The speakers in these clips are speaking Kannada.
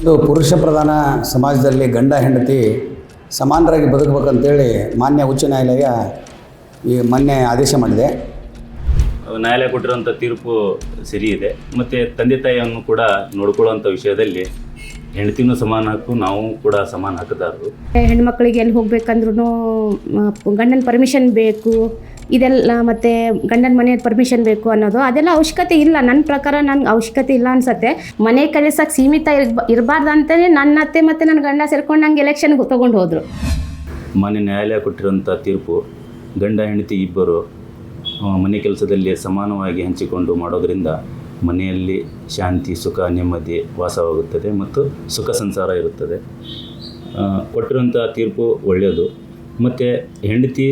ಇದು ಪುರುಷ ಪ್ರಧಾನ ಸಮಾಜದಲ್ಲಿ ಗಂಡ ಹೆಂಡತಿ ಸಮಾನರಾಗಿ ಬದುಕಬೇಕಂತೇಳಿ ಮಾನ್ಯ ಉಚ್ಚ ನ್ಯಾಯಾಲಯ ಈ ಮೊನ್ನೆ ಆದೇಶ ಮಾಡಿದೆ. ನ್ಯಾಯಾಲಯ ಕೊಟ್ಟಿರುವಂಥ ತೀರ್ಪು ಸರಿ ಇದೆ. ಮತ್ತು ತಂದೆ ತಾಯಿಯನ್ನು ಕೂಡ ನೋಡ್ಕೊಳ್ಳೋವಂಥ ವಿಷಯದಲ್ಲಿ ಹೆಂಡತಿನೂ ಸಮಾನ ಹಕ್ಕು, ನಾವು ಕೂಡ ಸಮಾನ ಹಕ್ಕುದಾರರು. ಹೆಣ್ಮಕ್ಳಿಗೆ ಎಲ್ಲಿ ಹೋಗ್ಬೇಕಂದ್ರೂ ಗಂಡನ ಪರ್ಮಿಷನ್ ಬೇಕು, ಇದೆಲ್ಲ ಮತ್ತು ಗಂಡನ ಮನೆ ಪರ್ಮಿಷನ್ ಬೇಕು ಅನ್ನೋದು ಅದೆಲ್ಲ ಅವಶ್ಯಕತೆ ಇಲ್ಲ. ನನ್ನ ಪ್ರಕಾರ ನನಗೆ ಅವಶ್ಯಕತೆ ಇಲ್ಲ ಅನ್ಸತ್ತೆ. ಮನೆ ಕೆಲಸಕ್ಕೆ ಸೀಮಿತ ಇರಬಾರ್ದು ಅಂತಲೇ ನನ್ನ ಅತ್ತೆ ಮತ್ತು ನನ್ನ ಗಂಡ ಸೇರ್ಕೊಂಡು ನಂಗೆ ಎಲೆಕ್ಷನ್ಗೆ ತೊಗೊಂಡು ಹೋದರು. ಮಾನ್ಯ ನ್ಯಾಯಾಲಯ ಕೊಟ್ಟಿರುವಂಥ ತೀರ್ಪು ಗಂಡ ಹೆಂಡತಿ ಇಬ್ಬರು ಮನೆ ಕೆಲಸದಲ್ಲಿ ಸಮಾನವಾಗಿ ಹಂಚಿಕೊಂಡು ಮಾಡೋದರಿಂದ ಮನೆಯಲ್ಲಿ ಶಾಂತಿ, ಸುಖ, ನೆಮ್ಮದಿ ವಾಸವಾಗುತ್ತದೆ ಮತ್ತು ಸುಖ ಸಂಸಾರ ಇರುತ್ತದೆ. ಕೊಟ್ಟಿರುವಂಥ ತೀರ್ಪು ಒಳ್ಳೆಯದು. ಮತ್ತು ಹೆಂಡತಿ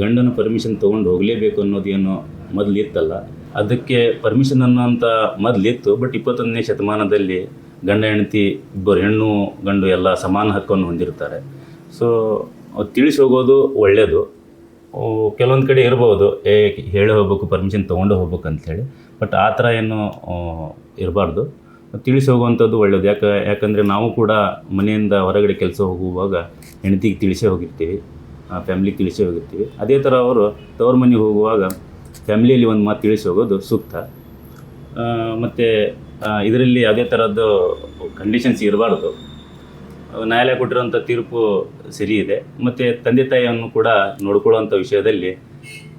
ಗಂಡನ ಪರ್ಮಿಷನ್ ತೊಗೊಂಡು ಹೋಗಲೇಬೇಕು ಅನ್ನೋದೇನು ಮೊದಲಿತ್ತಲ್ಲ, ಅದಕ್ಕೆ ಪರ್ಮಿಷನ್ ಅನ್ನೋಂಥ ಮೊದಲಿತ್ತು. ಬಟ್ 21ನೇ ಶತಮಾನದಲ್ಲಿ ಗಂಡ ಹೆಂಡತಿ ಇಬ್ಬರು, ಹೆಣ್ಣು ಗಂಡು ಎಲ್ಲ ಸಮಾನ ಹಕ್ಕನ್ನು ಹೊಂದಿರ್ತಾರೆ. ಸೊ ತಿಳಿಸಿ ಹೋಗೋದು ಒಳ್ಳೆಯದು. ಕೆಲವೊಂದು ಕಡೆ ಇರ್ಬೋದು ಹೇಳಿ ಹೋಗ್ಬೇಕು, ಪರ್ಮಿಷನ್ ತೊಗೊಂಡು ಹೋಗ್ಬೇಕು ಅಂಥೇಳಿ. ಬಟ್ ಆ ಥರ ಏನು ಇರಬಾರ್ದು. ತಿಳಿಸಿ ಹೋಗುವಂಥದ್ದು ಒಳ್ಳೆಯದು. ಯಾಕಂದರೆ ನಾವು ಕೂಡ ಮನೆಯಿಂದ ಹೊರಗಡೆ ಕೆಲಸ ಹೋಗುವಾಗ ಹೆಂಡತಿಗೆ ತಿಳಿಸೇ ಹೋಗಿರ್ತೀವಿ, ಫ್ಯಾಮ್ಲಿಗೆ ತಿಳಿಸೇ ಹೋಗಿರ್ತೀವಿ. ಅದೇ ಥರ ಅವರು ತವ್ರ ಮನೆಗೆ ಹೋಗುವಾಗ ಫ್ಯಾಮ್ಲಿಯಲ್ಲಿ ಒಂದು ಮಾತು ತಿಳಿಸಿ ಹೋಗೋದು ಸೂಕ್ತ. ಮತ್ತು ಇದರಲ್ಲಿ ಯಾವುದೇ ಥರದ್ದು ಕಂಡೀಷನ್ಸ್ ಇರಬಾರ್ದು. ನ್ಯಾಯಾಲಯ ಕೊಟ್ಟಿರೋಂಥ ತೀರ್ಪು ಸರಿ ಇದೆ. ಮತ್ತು ತಂದೆ ತಾಯಿಯನ್ನು ಕೂಡ ನೋಡ್ಕೊಳ್ಳೋವಂಥ ವಿಷಯದಲ್ಲಿ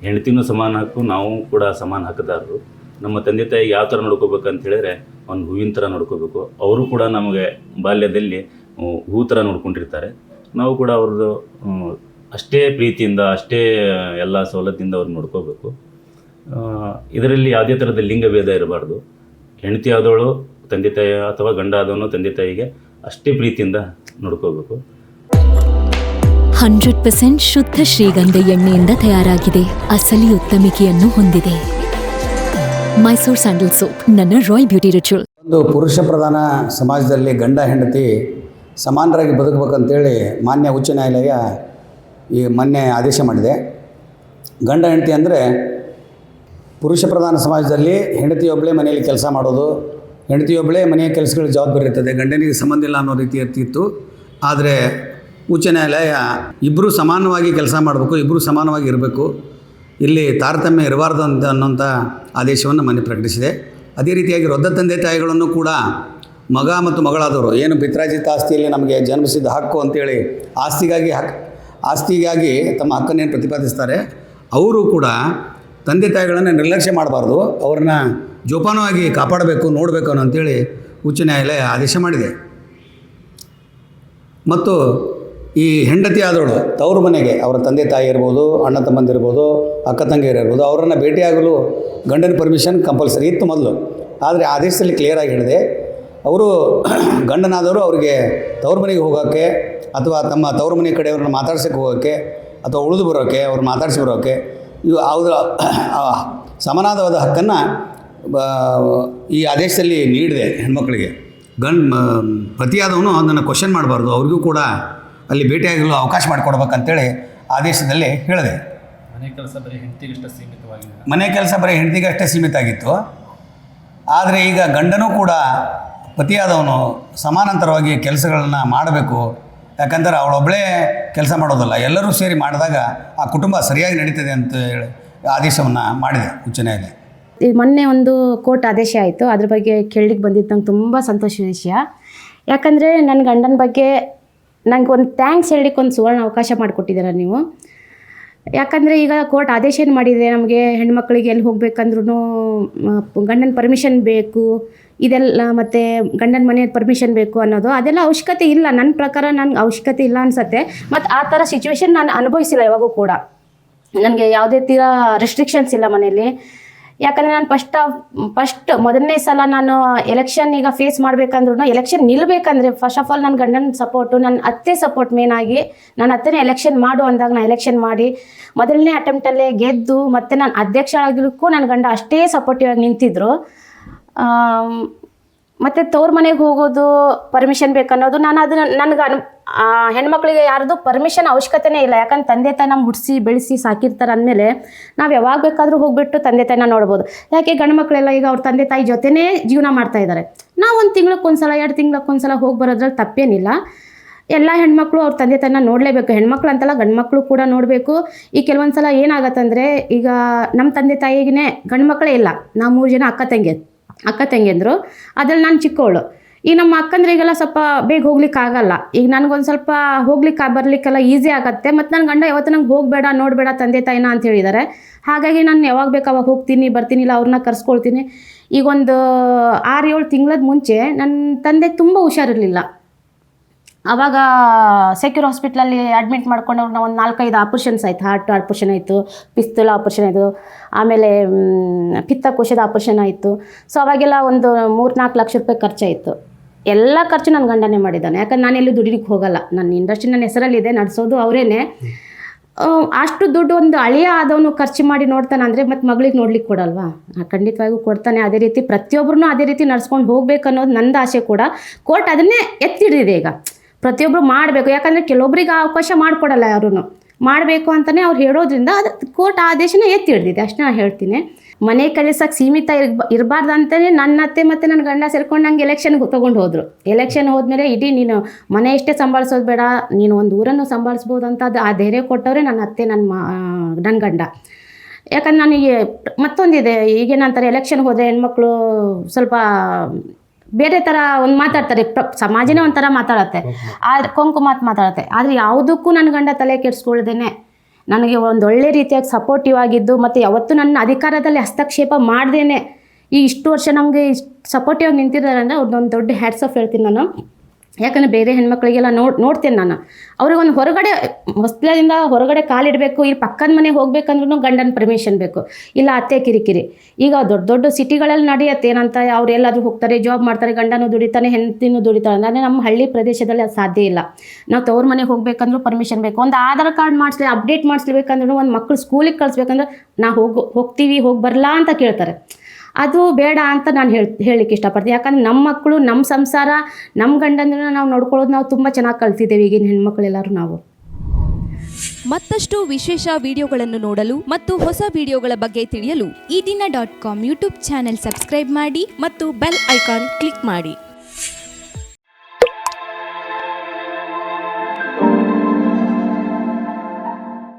ಹೆಂಡತಿನೂ ಸಮಾನ ಹಕ್ಕು, ನಾವು ಕೂಡ ಸಮಾನ ಹಕ್ಕುದಾರರು. ನಮ್ಮ ತಂದೆ ತಾಯಿಗೆ ಯಾವ ಥರ ನೋಡ್ಕೋಬೇಕಂತ ಹೇಳಿದ್ರೆ ಒಂದು ಹೂವಿನ ಥರ ನೋಡ್ಕೋಬೇಕು. ಅವರು ಕೂಡ ನಮಗೆ ಬಾಲ್ಯದಲ್ಲಿ ಹೂ ಥರ ನೋಡ್ಕೊಂಡಿರ್ತಾರೆ. ನಾವು ಕೂಡ ಅವ್ರದ್ದು ಅಷ್ಟೇ ಪ್ರೀತಿಯಿಂದ, ಅಷ್ಟೇ ಎಲ್ಲ ಸವಲತ್ತಿಂದ ಅವ್ರು ನೋಡ್ಕೋಬೇಕು. ಇದರಲ್ಲಿ ಯಾವುದೇ ಥರದ ಲಿಂಗಭೇದ ಇರಬಾರ್ದು. ಹೆಂಡತಿ ಆದವಳು ತಂದೆ ತಾಯಿ ಅಥವಾ ಗಂಡ ಆದವನು ತಂದೆ ತಾಯಿಗೆ ಅಷ್ಟೇ ಪ್ರೀತಿಯಿಂದ ನೋಡ್ಕೋಬೇಕು. 100% ಶುದ್ಧ ಶ್ರೀಗಂಧ ಎಣ್ಣೆಯಿಂದ ತಯಾರಾಗಿದೆ. ಅಸಲಿ ಉತ್ತಮಿಕೆಯನ್ನು ಹೊಂದಿದೆ. ಮೈಸೂರು ಸ್ಯಾಂಡಲ್ ಸೋಪ್, ನನ್ನ ರಾಯಲ್ ಬ್ಯೂಟಿ ರಿಚುವಲ್. ಒಂದು ಪುರುಷ ಪ್ರಧಾನ ಸಮಾಜದಲ್ಲಿ ಗಂಡ ಹೆಂಡತಿ ಸಮಾನರಾಗಿ ಬದುಕಬೇಕಂತೇಳಿ ಮಾನ್ಯ ಉಚ್ಚ ನ್ಯಾಯಾಲಯ ಈ ಮೊನ್ನೆ ಆದೇಶ ಮಾಡಿದೆ. ಗಂಡ ಹೆಂಡತಿ ಅಂದರೆ ಪುರುಷ ಪ್ರಧಾನ ಸಮಾಜದಲ್ಲಿ ಹೆಂಡತಿಯೊಬ್ಬಳೇ ಮನೆಯಲ್ಲಿ ಕೆಲಸ ಮಾಡೋದು, ಹೆಂಡತಿಯೊಬ್ಬಳೇ ಮನೆಯ ಕೆಲಸಗಳ ಜವಾಬ್ದಾರಿ ಇರ್ತದೆ, ಗಂಡನಿಗೆ ಸಂಬಂಧ ಇಲ್ಲ ಅನ್ನೋ ರೀತಿ ಇರ್ತಿತ್ತು. ಆದರೆ ಉಚ್ಚ ನ್ಯಾಯಾಲಯ ಇಬ್ಬರೂ ಸಮಾನವಾಗಿ ಕೆಲಸ ಮಾಡಬೇಕು, ಇಬ್ಬರೂ ಸಮಾನವಾಗಿ ಇರಬೇಕು, ಇಲ್ಲಿ ತಾರತಮ್ಯ ಇರಬಾರ್ದು ಅನ್ನೋಂಥ ಆದೇಶವನ್ನು ಮೊನ್ನೆ ಪ್ರಕಟಿಸಿದೆ. ಅದೇ ರೀತಿಯಾಗಿ ವೃದ್ಧ ತಂದೆ ತಾಯಿಗಳನ್ನು ಕೂಡ ಮಗ ಮತ್ತು ಮಗಳಾದವರು ಏನು ಪಿತ್ರಾರ್ಜಿತ ಆಸ್ತಿಯಲ್ಲಿ ನಮಗೆ ಜನ್ಮಿಸಿದ ಹಕ್ಕು ಅಂತೇಳಿ ಆಸ್ತಿಗಾಗಿ ತಮ್ಮ ಹಕ್ಕನ್ನೇನು ಪ್ರತಿಪಾದಿಸ್ತಾರೆ, ಅವರು ಕೂಡ ತಂದೆ ತಾಯಿಗಳನ್ನು ನಿರ್ಲಕ್ಷ್ಯ ಮಾಡಬಾರ್ದು, ಅವ್ರನ್ನ ಜೋಪಾನವಾಗಿ ಕಾಪಾಡಬೇಕು, ನೋಡಬೇಕು ಅಂತೇಳಿ ಉಚ್ಚ ನ್ಯಾಯಾಲಯ ಆದೇಶ ಮಾಡಿದೆ. ಮತ್ತು ಈ ಹೆಂಡತಿ ಆದವಳು ತವರು ಮನೆಗೆ ಅವರ ತಂದೆ ತಾಯಿ ಇರ್ಬೋದು, ಅಣ್ಣ ತಮ್ಮಂದಿರ್ಬೋದು, ಅಕ್ಕ ತಂಗಿಯರಿರ್ಬೋದು, ಅವರನ್ನು ಭೇಟಿಯಾಗಲು ಗಂಡನ ಪರ್ಮಿಷನ್ ಕಂಪಲ್ಸರಿ ಇತ್ತು ಮೊದಲು. ಆದರೆ ಆದೇಶದಲ್ಲಿ ಕ್ಲಿಯರಾಗಿ ಹೇಳಿದೆ, ಅವರು ಗಂಡನಾದವರು ಅವರಿಗೆ ತವ್ರ ಮನೆಗೆ ಹೋಗೋಕ್ಕೆ ಅಥವಾ ತಮ್ಮ ತವ್ರ ಮನೆ ಕಡೆಯವ್ರನ್ನ ಮಾತಾಡ್ಸೋಕ್ಕೆ ಹೋಗೋಕ್ಕೆ ಅಥವಾ ಉಳಿದು ಬರೋಕ್ಕೆ, ಅವ್ರು ಮಾತಾಡಿಸಿ ಬರೋಕ್ಕೆ, ಇವು ಯಾವುದರ ಸಮಾನವಾದ ಹಕ್ಕನ್ನು ಈ ಆದೇಶದಲ್ಲಿ ನೀಡಿದೆ. ಹೆಣ್ಮಕ್ಳಿಗೆ ಪ್ರತಿಯಾದವನು ಅದನ್ನು ಕ್ವಶನ್ ಮಾಡಬಾರ್ದು, ಅವ್ರಿಗೂ ಕೂಡ ಅಲ್ಲಿ ಭೇಟಿಯಾಗಲು ಅವಕಾಶ ಮಾಡಿಕೊಡ್ಬೇಕಂತೇಳಿ ಆದೇಶದಲ್ಲಿ ಹೇಳಿದೆ. ಮನೆ ಕೆಲಸ ಬರೀ ಹೆಂಡತಿಗಷ್ಟೇ ಸೀಮಿತ ಆಗಿತ್ತು. ಆದರೆ ಈಗ ಗಂಡನೂ ಕೂಡ ಪತಿಯಾದವನು ಸಮಾನಾಂತರವಾಗಿ ಕೆಲಸಗಳನ್ನು ಮಾಡಬೇಕು. ಯಾಕಂದರೆ ಅವಳೊಬ್ಬಳೇ ಕೆಲಸ ಮಾಡೋದಲ್ಲ, ಎಲ್ಲರೂ ಸೇರಿ ಮಾಡಿದಾಗ ಆ ಕುಟುಂಬ ಸರಿಯಾಗಿ ನಡೀತದೆ ಅಂತ ಹೇಳಿ ಆದೇಶವನ್ನು ಮಾಡಿದೆ ಉಚ್ಚ ನ್ಯಾಯಾಲಯ. ಈ ಮೊನ್ನೆ ಒಂದು ಕೋರ್ಟ್ ಆದೇಶ ಆಯಿತು, ಅದ್ರ ಬಗ್ಗೆ ಕೇಳಲಿಕ್ಕೆ ಬಂದಿದ್ದು ನಂಗೆ ತುಂಬ ಸಂತೋಷದ ವಿಷಯ. ಯಾಕಂದರೆ ನನ್ನ ಗಂಡನ ಬಗ್ಗೆ ನಂಗೆ ಒಂದು ಥ್ಯಾಂಕ್ಸ್ ಹೇಳಲಿಕ್ಕೆ ಒಂದು ಸುವರ್ಣ ಅವಕಾಶ ಮಾಡಿಕೊಟ್ಟಿದ್ದೀರ ನೀವು. ಯಾಕಂದರೆ ಈಗ ಕೋರ್ಟ್ ಆದೇಶ ಏನು ಮಾಡಿದೆ, ನಮಗೆ ಹೆಣ್ಮಕ್ಳಿಗೆ ಎಲ್ಲಿ ಹೋಗ್ಬೇಕಂದ್ರೂ ಗಂಡನ ಪರ್ಮಿಷನ್ ಬೇಕು, ಇದೆಲ್ಲ ಮತ್ತು ಗಂಡನ ಮನೆ ಪರ್ಮಿಷನ್ ಬೇಕು ಅನ್ನೋದು ಅದೆಲ್ಲ ಅವಶ್ಯಕತೆ ಇಲ್ಲ. ನನ್ನ ಪ್ರಕಾರ ನನಗೆ ಅವಶ್ಯಕತೆ ಇಲ್ಲ ಅನಿಸುತ್ತೆ. ಮತ್ತು ಆ ಥರ ಸಿಚುವೇಶನ್ ನಾನು ಅನುಭವಿಸಿಲ್ಲ ಯಾವಾಗೂ ಕೂಡ. ನನಗೆ ಯಾವುದೇ ತೀರ ರೆಸ್ಟ್ರಿಕ್ಷನ್ಸ್ ಇಲ್ಲ ಮನೆಯಲ್ಲಿ. ಯಾಕಂದರೆ ನಾನು ಫಸ್ಟ್ ಮೊದಲನೇ ಸಲ ನಾನು ಎಲೆಕ್ಷನ್ ಈಗ ಫೇಸ್ ಮಾಡಬೇಕಂದ್ರೂ, ಎಲೆಕ್ಷನ್ ನಿಲ್ಲಬೇಕಂದ್ರೆ ಫಸ್ಟ್ ಆಫ್ ಆಲ್ ನನ್ನ ಗಂಡನ ಸಪೋರ್ಟು, ನನ್ನ ಅತ್ತೆ ಸಪೋರ್ಟ್ ಮೇನಾಗಿ, ನನ್ನ ಅತ್ತೆನೇ ಎಲೆಕ್ಷನ್ ಮಾಡು ಅಂದಾಗ ನಾನು ಎಲೆಕ್ಷನ್ ಮಾಡಿ ಮೊದಲನೇ ಅಟೆಂಪ್ಟಲ್ಲೇ ಗೆದ್ದು ಮತ್ತು ನಾನು ಅಧ್ಯಕ್ಷ ಆಗಲಿಕ್ಕೂ ನನ್ನ ಗಂಡ ಅಷ್ಟೇ ಸಪೋರ್ಟಿವ್ ಆಗಿ ನಿಂತಿದ್ದರು. ಮತ್ತು ತವ್ರ ಮನೆಗೆ ಹೋಗೋದು ಪರ್ಮಿಷನ್ ಬೇಕನ್ನೋದು ನಾನು ಅದನ್ನು ನನಗೆ ಹೆಣ್ಮಕ್ಳಿಗೆ ಯಾರ್ದು ಪರ್ಮಿಷನ್ ಅವಶ್ಯಕತೆನೇ ಇಲ್ಲ. ಯಾಕಂದ್ರೆ ತಂದೆ ತಾಯಿ ನಮ್ಗೆ ಹುಟ್ಟಿಸಿ ಬೆಳೆಸಿ ಸಾಕಿರ್ತಾರೆ ಅಂದಮೇಲೆ ನಾವು ಯಾವಾಗ ಬೇಕಾದರೂ ಹೋಗ್ಬಿಟ್ಟು ತಂದೆ ತಾಯಿನ ನೋಡ್ಬೋದು. ಯಾಕೆ ಗಂಡು ಮಕ್ಕಳೆಲ್ಲ ಈಗ ಅವ್ರ ತಂದೆ ತಾಯಿ ಜೊತೆನೇ ಜೀವನ ಮಾಡ್ತಾ ಇದ್ದಾರೆ. ನಾವು 1 ತಿಂಗ್ಳಕ್ಕೊಂದ್ಸಲ 2 ತಿಂಗ್ಳಕ್ಕೊಂದ್ಸಲ ಹೋಗಿ ಬರೋದ್ರಲ್ಲಿ ತಪ್ಪೇನಿಲ್ಲ. ಎಲ್ಲ ಹೆಣ್ಮಕ್ಳು ಅವ್ರ ತಂದೆ ತಾಯಿನ ನೋಡಲೇಬೇಕು. ಹೆಣ್ಮಕ್ಳು ಅಂತಲ್ಲ, ಗಂಡು ಮಕ್ಕಳು ಕೂಡ ನೋಡಬೇಕು. ಈ ಕೆಲವೊಂದು ಸಲ ಏನಾಗತ್ತಂದರೆ, ಈಗ ನಮ್ಮ ತಂದೆ ತಾಯಿಗೆ ಗಂಡು ಮಕ್ಕಳೇ ಇಲ್ಲ. ನಾವು 3 ಜನ ಅಕ್ಕ ತಂಗಿಯಂದರು, ಅದ್ರಲ್ಲಿ ನಾನು ಚಿಕ್ಕವಳು. ಈಗ ನಮ್ಮ ಅಕ್ಕಂದ್ರಿಗೆಲ್ಲ ಸ್ವಲ್ಪ ಬೇಗ ಹೋಗ್ಲಿಕ್ಕೆ ಆಗಲ್ಲ. ಈಗ ನನಗೊಂದು ಸ್ವಲ್ಪ ಬರ್ಲಿಕ್ಕೆಲ್ಲ ಈಸಿ ಆಗುತ್ತೆ. ಮತ್ತು ನನ್ನ ಗಂಡ ಯಾವತ್ತೂ ನಂಗೆ ಹೋಗಬೇಡ ನೋಡಬೇಡ ತಂದೆ ತಾಯಿನ ಅಂತ ಹೇಳಿದ್ದಾರೆ. ಹಾಗಾಗಿ ನಾನು ಯಾವಾಗ ಬೇಕು ಅವಾಗ ಹೋಗ್ತೀನಿ ಬರ್ತೀನಿ, ಇಲ್ಲ ಅವ್ರನ್ನ ಕರ್ಸ್ಕೊಳ್ತೀನಿ. ಈಗ ಒಂದು 6-7 ತಿಂಗಳದ ಮುಂಚೆ ನನ್ನ ತಂದೆ ತುಂಬ ಹುಷಾರಿರಲಿಲ್ಲ. ಆವಾಗ ಸೆಕ್ಯೂರ್ ಹಾಸ್ಪಿಟ್ಲಲ್ಲಿ ಅಡ್ಮಿಟ್ ಮಾಡ್ಕೊಂಡವ್ರು ನಾವು ಒಂದು 4-5 ಆಪ್ರೇಷನ್ಸ್ ಆಯಿತು. ಹಾರ್ಟ್ ಆಪ್ರೇಷನ್ ಆಯಿತು, ಪಿಸ್ತೂಲ್ ಆಪ್ರೇಷನ್ ಆಯಿತು, ಆಮೇಲೆ ಪಿತ್ತಕೋಶದ ಆಪ್ರೇಷನ್ ಆಯಿತು. ಸೊ ಅವಾಗೆಲ್ಲ ಒಂದು 3-4 ಲಕ್ಷ ರೂಪಾಯಿ ಖರ್ಚಾಯಿತು. ಎಲ್ಲ ಖರ್ಚು ನನ್ನ ಗಂಡನೇ ಮಾಡಿದ್ದಾನೆ. ಯಾಕಂದ್ರೆ ನಾನೆಲ್ಲೂ ದುಡಿಲಿಕ್ಕೆ ಹೋಗಲ್ಲ. ನನ್ನ ಇಂಡಸ್ಟ್ರಿ ನನ್ನ ಹೆಸರಲ್ಲಿದೆ, ನಡೆಸೋದು ಅವರೇನೆ. ಅಷ್ಟು ದುಡ್ಡು ಒಂದು ಅಳಿಯ ಆದವನು ಖರ್ಚು ಮಾಡಿ ನೋಡ್ತಾನೆ ಅಂದರೆ ಮತ್ತು ಮಗಳಿಗೆ ನೋಡ್ಲಿಕ್ಕೆ ಕೊಡಲ್ವಾ? ಖಂಡಿತವಾಗಿಯೂ ಕೊಡ್ತಾನೆ. ಅದೇ ರೀತಿ ಪ್ರತಿಯೊಬ್ಬರೂ ಅದೇ ರೀತಿ ನಡ್ಸ್ಕೊಂಡು ಹೋಗ್ಬೇಕು ಅನ್ನೋದು ನಂದು ಆಸೆ ಕೂಡ. ಕೋರ್ಟ್ ಅದನ್ನೇ ಎತ್ತಿಡಿದೆ. ಈಗ ಪ್ರತಿಯೊಬ್ಬರು ಮಾಡಬೇಕು. ಯಾಕಂದರೆ ಕೆಲವೊಬ್ರಿಗೆ ಅವಕಾಶ ಮಾಡಿಕೊಡಲ್ಲ, ಯಾರೂ ಮಾಡಬೇಕು ಅಂತಲೇ ಅವ್ರು ಹೇಳೋದ್ರಿಂದ ಅದು ಕೋರ್ಟ್ ಆದೇಶನ ಎತ್ತಿ ಹಿಡ್ದಿದೆ. ಅಷ್ಟೇ ನಾನು ಹೇಳ್ತೀನಿ. ಮನೆ ಕೆಲಸಕ್ಕೆ ಸೀಮಿತ ಇರಬಾರ್ದು ಅಂತಲೇ ನನ್ನ ಅತ್ತೆ ಮತ್ತು ನನ್ನ ಗಂಡ ಸೇರ್ಕೊಂಡು ನಂಗೆ ಎಲೆಕ್ಷನ್ಗೆ ತೊಗೊಂಡು ಹೋದರು. ಎಲೆಕ್ಷನ್ ಹೋದ್ಮೇಲೆ ಇಡೀ ನೀನು ಮನೆ ಎಷ್ಟೇ ಸಂಭಾಳಿಸೋದು ಬೇಡ, ನೀನು ಒಂದು ಊರನ್ನು ಸಂಭಾಳಿಸ್ಬೋದು ಅಂತ ಅದು ಆ ಧೈರ್ಯ ಕೊಟ್ಟವ್ರೆ ನನ್ನ ಅತ್ತೆ, ನನ್ನ ಗಂಡ. ಯಾಕಂದ್ರೆ ನನಗೆ ಮತ್ತೊಂದಿದೆ, ಈಗೇನಂತಾರೆ ಎಲೆಕ್ಷನ್ ಹೋದರೆ ಹೆಣ್ಮಕ್ಳು ಸ್ವಲ್ಪ ಬೇರೆ ಥರ ಒಂದು ಮಾತಾಡ್ತಾರೆ. ಸಮಾಜನೇ ಒಂಥರ ಮಾತಾಡತ್ತೆ, ಆದರೆ ಕೊಂಕು ಮಾತಾಡತ್ತೆ. ಆದರೆ ಯಾವುದಕ್ಕೂ ನನ್ನ ಗಂಡ ತಲೆ ಕೆಡಿಸ್ಕೊಳ್ದೇನೆ ನನಗೆ ಒಂದು ಒಳ್ಳೆ ರೀತಿಯಾಗಿ ಸಪೋರ್ಟಿವ್ ಆಗಿದ್ದು, ಮತ್ತು ಯಾವತ್ತೂ ನನ್ನ ಅಧಿಕಾರದಲ್ಲಿ ಹಸ್ತಕ್ಷೇಪ ಮಾಡ್ದೇನೆ ಈ ಇಷ್ಟು ವರ್ಷ ನಮಗೆ ಸಪೋರ್ಟಿವ್ ಆಗಿ ನಿಂತಿದ್ದಾರೆ ಅಂದರೆ ಅವ್ರದ್ದೊಂದು ದೊಡ್ಡ ಹ್ಯಾಟ್ಸ್ ಆಫ್ ಹೇಳ್ತೀನಿ ನಾನು. ಯಾಕಂದರೆ ಬೇರೆ ಹೆಣ್ಮಕ್ಳಿಗೆಲ್ಲ ನೋಡ್ತೇನೆ ನಾನು. ಅವ್ರಿಗೊಂದು ಹೊರಗಡೆ ಹೊಸ್ತಿಲದಿಂದ ಹೊರಗಡೆ ಕಾಲಿಡಬೇಕು, ಇಲ್ಲಿ ಪಕ್ಕದ ಮನೆಗೆ ಹೋಗ್ಬೇಕಂದ್ರೂ ಗಂಡನ ಪರ್ಮಿಷನ್ ಬೇಕು, ಇಲ್ಲ ಅತ್ತೆ ಕಿರಿಕಿರಿ. ಈಗ ದೊಡ್ಡ ದೊಡ್ಡ ಸಿಟಿಗಳಲ್ಲಿ ನಡೆಯುತ್ತೆ. ಏನಂತ ಅವ್ರು ಎಲ್ಲಾದರೂ ಹೋಗ್ತಾರೆ, ಜಾಬ್ ಮಾಡ್ತಾರೆ, ಗಂಡನೂ ದುಡಿತಾನೆ, ಹೆಂಡತಿನೂ ದುಡಿತಾಳೆ. ಅಂದರೆ ನಮ್ಮ ಹಳ್ಳಿ ಪ್ರದೇಶದಲ್ಲಿ ಅದು ಸಾಧ್ಯ ಇಲ್ಲ. ನಾವು ತವ್ರ ಮನೆಗೆ ಹೋಗ್ಬೇಕಂದ್ರೂ ಪರ್ಮಿಷನ್ ಬೇಕು. ಒಂದು ಆಧಾರ್ ಕಾರ್ಡ್ ಅಪ್ಡೇಟ್ ಮಾಡಿಸ್ಲೇಬೇಕಂದ್ರೂ, ಒಂದು ಮಕ್ಕಳು ಸ್ಕೂಲಿಗೆ ಕಳಿಸ್ಬೇಕಂದ್ರೆ ನಾವು ಹೋಗ್ತೀವಿ ಹೋಗಿ ಬರಲಾ ಅಂತ ಕೇಳ್ತಾರೆ. ಅದು ಬೇಡ ಅಂತ ನಾನು ಹೇಳಲಿಕ್ಕೆ ಇಷ್ಟಪಡ್ತೀನಿ. ಯಾಕಂದರೆ ನಮ್ಮ ಮಕ್ಕಳು, ನಮ್ಮ ಸಂಸಾರ, ನಮ್ಮ ಗಂಡಂದ್ರನ್ನ ನಾವು ನೋಡ್ಕೊಳ್ಳೋದು ನಾವು ತುಂಬ ಚೆನ್ನಾಗಿ ಕಲ್ತಿದ್ದೇವೆ ಈಗಿನ ಹೆಣ್ಮಕ್ಳೆಲ್ಲರೂ ನಾವು. ಮತ್ತಷ್ಟು ವಿಶೇಷ ವಿಡಿಯೋಗಳನ್ನು ನೋಡಲು ಮತ್ತು ಹೊಸ ವಿಡಿಯೋಗಳ ಬಗ್ಗೆ ತಿಳಿಯಲು eDina.com ಯೂಟ್ಯೂಬ್ ಚಾನೆಲ್ ಸಬ್ಸ್ಕ್ರೈಬ್ ಮಾಡಿ ಮತ್ತು ಬೆಲ್ ಐಕಾನ್ ಕ್ಲಿಕ್ ಮಾಡಿ.